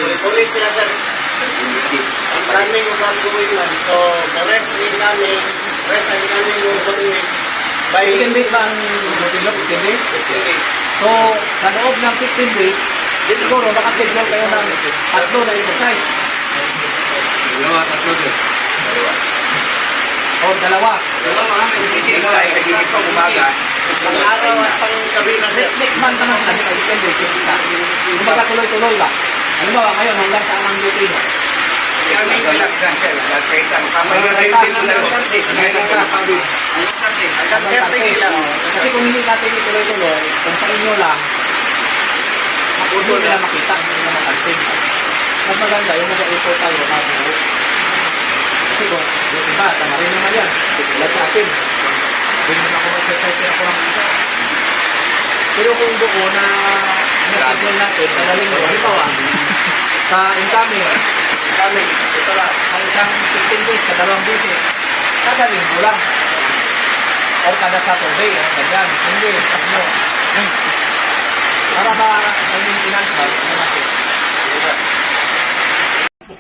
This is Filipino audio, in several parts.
Ulit sila sir. Ang maraming mga gawin man. So, the rest din kami, rest din kami yung gawin. By 15 days ba ang routine lock? 15 days? So, sa loob ng 15 days, siguro nakaschedule kayo ng tatlo na exercise. Tatlo din. O dalawa. Nagigit pa umaga. pang araw at pang gabi na sir. Next month naman sila sa 15 days. Kumbaga tuloy-tuloy ba? Ano ba, ngayon hanggang saan ang duty mo? Kami nalagdan sir. Nagkaitan. Kamay na rin din sila. Ngayon ang pinakabi. Hanggang 30 sila. Kasi kung hindi natin ituloy-tuloy, kung sa inyo lang, hindi nila makita, hindi nila makalsing. Mas maganda, yung mag-report tayo, mabuo. Kasi kung, yung iba, tama rin naman yan. Tulad sa akin. Hindi naman ako mag-exercise, ako lang isa. Pero kung buo na natigil natin, sadaling mo, halimbawa, sa incoming, Ito lang. ang isang 15 days, sa dalawang busi, sadaling mo lang. O kada Saturday, ganyan. Hindi, tatlo. Para ba ang maintenance ba?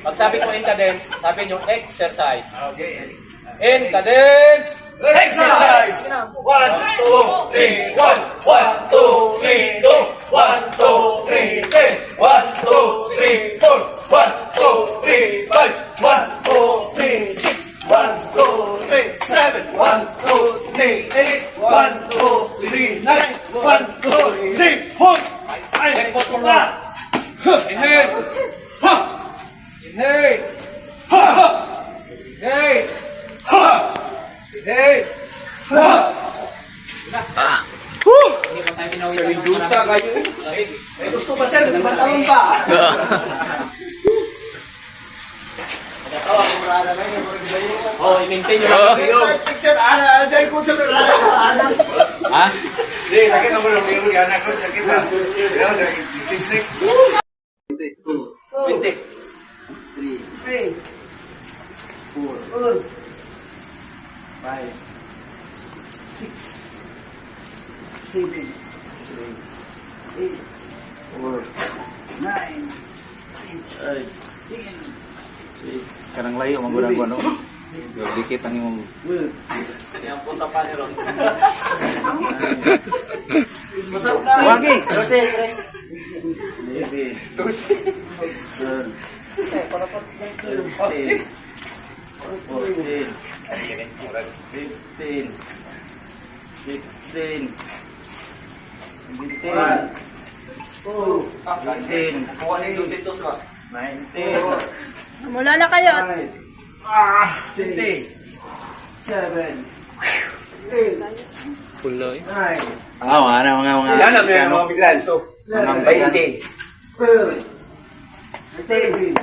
Pag sabi ko in cadence, sabi nyo exercise. In cadence! Exercise! 1, 2, 3, 1, 1, 2, 3, go! 1, 2, 3, 10, 1, 2, 3, 4, 1, 2, 3, 5, 1, 2, 3, 6, 1, 2, 3, 7, 1, 2, 3, 8, 1, 2, 3, 9, 1, 2, 3, 4, 5, Take foot forward. Inhale. Inhale. Inhale. Inhale. Hindi pa tayo pinawitan ng maraming. May gusto ba sir? Pantalon pa! Oh, i-maintain nyo lang. Sir, dahil ko sa Ha? Hindi, sakit ako lang yung anak ko. Sakit na. Tintik. 3, 4, 5, 6, 7, 8, 4, 9, 10, Kanang layo, magulang ko, no? Dikit ang imong... Yan po sa panero. Wagi! 19, Mula na kayo. 7, 8, Puloy. 9, Mga Yan na sir, mga biglan. Mga 20, 30, 13,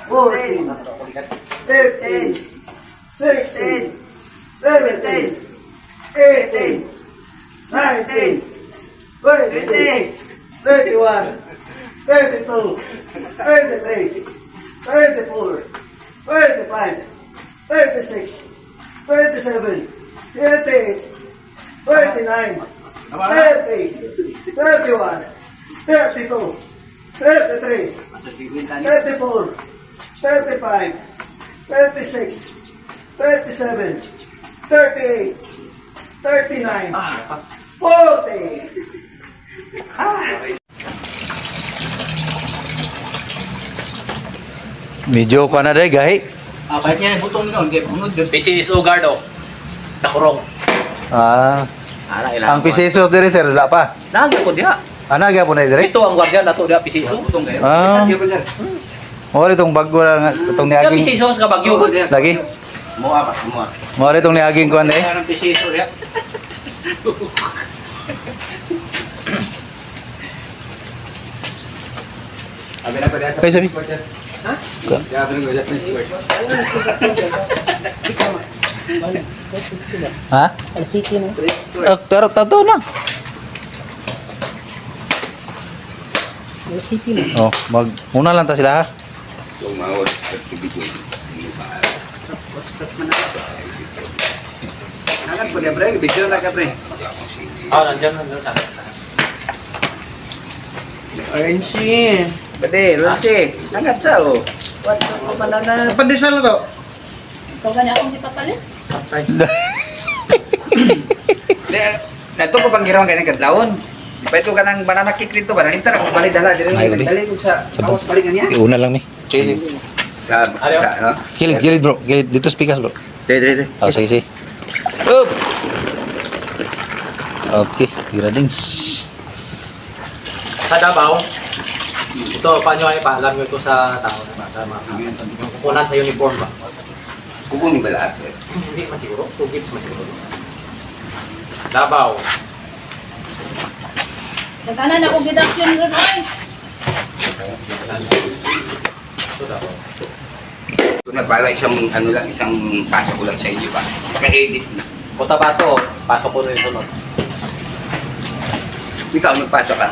14, 15, 16, 17, 18, 19, 20, 21, 22, 23, 24, 25, 26, 27, 28, 29, 30, 31, 32, 33, 34, 35, 36, 37, 38, 39, 40. Medyo ka na rin, gahi. Kaya siya butong nun, kaya punod yun. PCSO guard o. Nakurong. Ah, ang pisesos diri sir, wala pa. Nagya ko diha. Ana gyapon na diri? Ito ang guardian nato diha PCSO. Butong kayo. Ah. Mo ri tong bago lang itong Diha niaging PCSO sa Bagyo. lagi. Mua ba? Mua. Mo ri tong niaging kuan eh. Ang piseso ya. Kay sabi. Ha? Ka- Ha? Pero tato na. Oh, muna lang ta sila ha. Agad po dia pre, video na ka pre. Ah, nandiyan sana. Orange. Pwede, Ronsi. Angat siya, oh. What the banana? Pandesal na to. Ikaw ganyan akong di papalit. Nato ko pang girawan ganyan kadlawon. Di pa ito ka ng banana cake dito, banana lintar. Ako balik dala. Ay, ulit. Dali ko sa awas balik niya. Iuna lang ni. Sa, ano? Gilid bro. Gilid. Dito speakers bro. Sige. Oh, sige. Up! Okay, giradings. Sa Davao, ito, paano kayo paalam nyo ito sa tao na sa mga kukunan sa uniform ba? Kukunin ba lahat, sir? Hindi man siguro, 2 gigs man siguro. Davao. Nagkanan akong deduction ron ay. Ito Davao. Ito na para isang, ano lang, isang pasa ko lang sa inyo ba? Paka-edit na. Cotabato, pasok ko rin sunod. Ikaw, magpasa ka.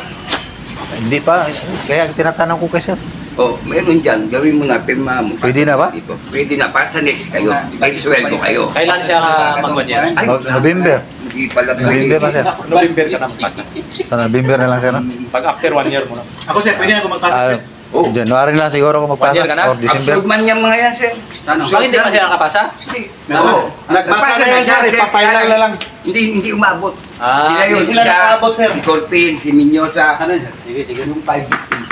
Hindi pa. Kaya tinatanong ko kay sir. Oh, meron dyan. Gawin mo na, pirma mo. Pwede na ba? Dito. Pwede na. Para sa next kayo. May sweldo kayo. Kailan siya mag-ganyan? Ay, November. Hindi pala November pa sir. November ka nang pasa. Sa November na lang sir. No? Pag after 1 year mo na. Ako sir, pwede na ako magpasok. Oh. January lang siguro ako magpasa. 1 year ka na? Or December. Absurd man yung mga yan, sir. Bakit hindi pa siya nakapasa? Oo. Nagpasa na yan sir, ipapailan na lang. Hindi umabot. Ah, Sila yun. hindi sila nakaabot, sir. Si Corpin, si Minyosa. Ano yun? Sige, sige. Yung 5 rupees.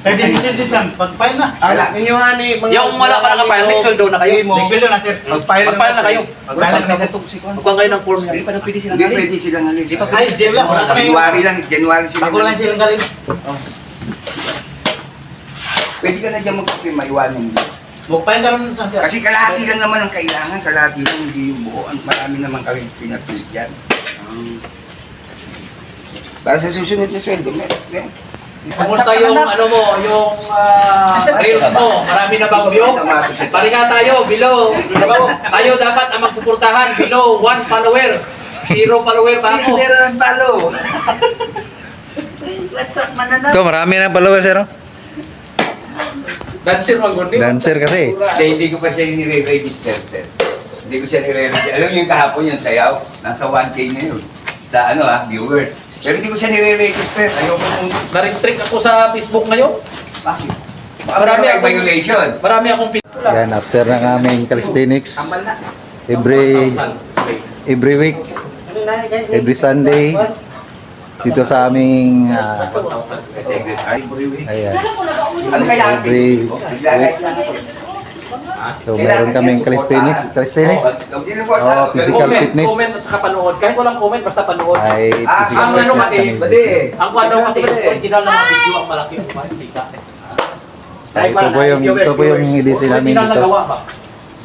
Pwede din sir, pag-file na. Inyo hani, mga... Yung wala pa nakapile, next sweldo na kayo. Next sweldo na sir. Mag-file Mag-file na kayo. Mag-file na sir. Magkuhan kayo ng form. Hindi pa na pwede silang Hindi pwede silang ano. Di Ay, di lang. Wala pa na yung... January sila. Bago lang silang galing. Pwede ka na dyan magpapirma, iwanan mo. Mag-file na lang sir. Kasi kalahati lang naman ang kailangan. Kalahati lang, hindi yung buo. Marami naman kami pinapilit dyan. Para sa susunod na sweldo, meron. Kumusta yung ano mo, yung reels mo? Marami na bang view? Parika tayo, below. Tayo dapat ang magsuportahan, below 1 follower. 0 follower pa ako. Palo. What's up, mananap? Ito, marami na followers sir. No? Dancer mag-gundi. Dancer kasi. Hindi ko pa siya nire-register, sir. Hindi ko siya nire-register. Alam niyo yung kahapon yung sayaw? Nasa 1K na yun. Sa viewers. Pero hindi ko siya nire-register. Ayoko kung... Na-restrict ako sa Facebook ngayon. Bakit? Baka Marami may akong- violation. Marami akong Yan, after ng aming calisthenics. Every week, every Sunday, dito sa aming ayan, Ano kaya ang every week. So meron kaming calisthenics. Oh, physical fitness. Comment at saka panood. Kahit walang comment, basta panood. Ay physical Ang ano fitness kasi, kami. ang ano kasi, original na mga video ang malaki yung mantika. Ito po yung edisi namin Original na dito. gawa ba?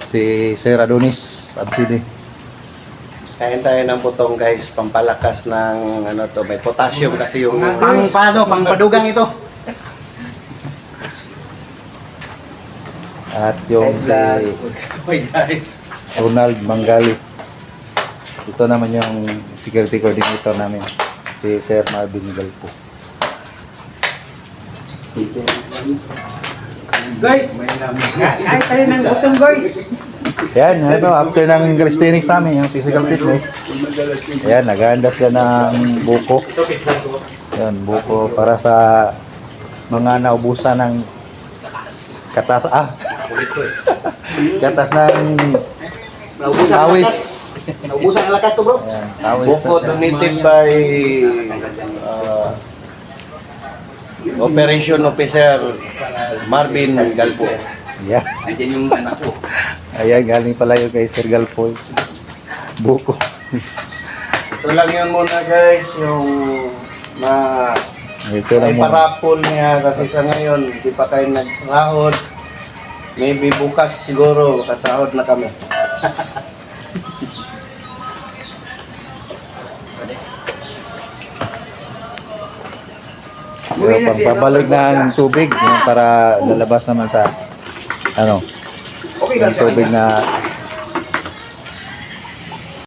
Si Sir Adonis Abside. Kain tayo ng butong guys, pampalakas ng ano to, may potassium kasi yung... Pang padugang ito. At yung si Ronald Mangali. Ito naman yung security coordinator namin, si Sir Marvin Galpo. Guys, kain tayo ng butong guys. Yan, ito, after ng calisthenics namin, yung physical fitness. Ayan, naghahanda sila ng buko. Ito, pizza ko. Yan, buko para sa mga naubusan ng katas, katas ng awis. Naubusan ang lakas to bro. Ayan, awis. Buko donated by Operation Officer Marvin Galpo. Yan. Nandiyan yung anak ko. Ayan, galing pala yung kay Sir Galpo. Buko. Ito lang yun muna guys, yung Ito lang may muna. parapol niya kasi sa ngayon, hindi pa kayo nagsahod. Maybe bukas siguro, kasahod na kami. Pero pampabalik ng tubig yung para lalabas naman sa ano, Okay yung tubig na